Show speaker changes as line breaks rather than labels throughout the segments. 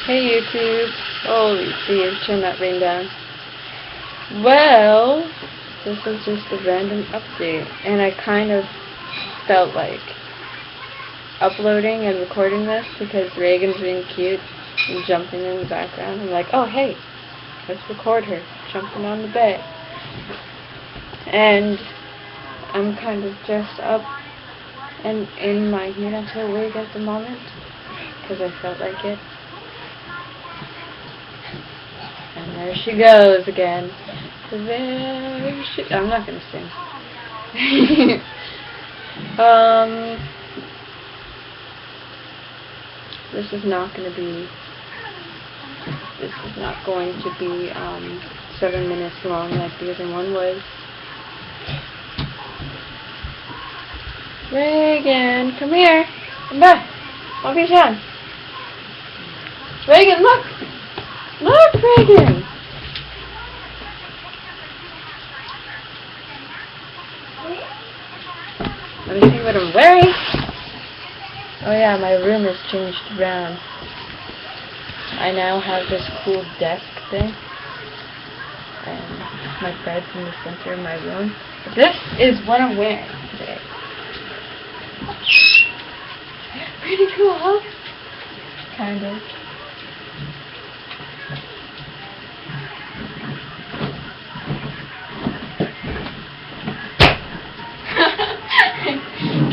Hey YouTube. Holy jeez, turn that rain down. Well, this is just a random update, and I kind of felt like uploading and recording this because Reagan's being cute and jumping in the background. I'm like, oh hey, let's record her jumping on the bed. And I'm kind of dressed up and in my unicorn wig at the moment because I felt like it. And there she goes again. There she... I'm not gonna sing. This is not going to be 7 minutes long like the other one was. Reagan, come here. Come back. Walk your hand. Reagan, look. Look, Reagan. Let me see what I'm wearing. Oh yeah, my room has changed around. I now have this cool desk thing. And my bed's in the center of my room. But this is what I'm wearing today. Pretty cool, huh? Kind of.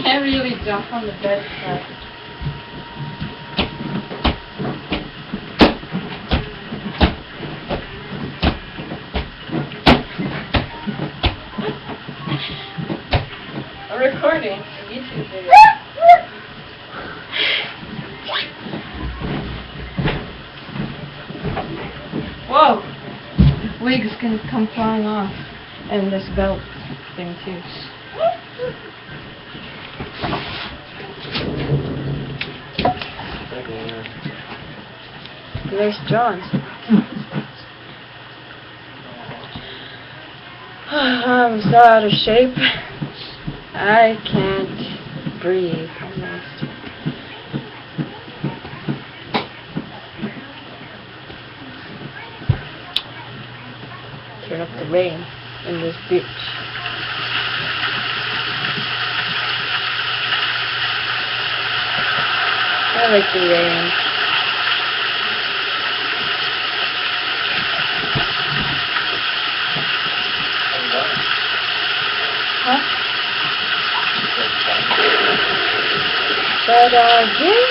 Can't really jump on the bed stuff. I'm recording a YouTube video. Whoa! Wig's gonna come flying off. And this belt thing too. There's John. I'm so out of shape. I can't breathe almost. Turn up the rain in this beach. I like the rain. Huh? But yeah.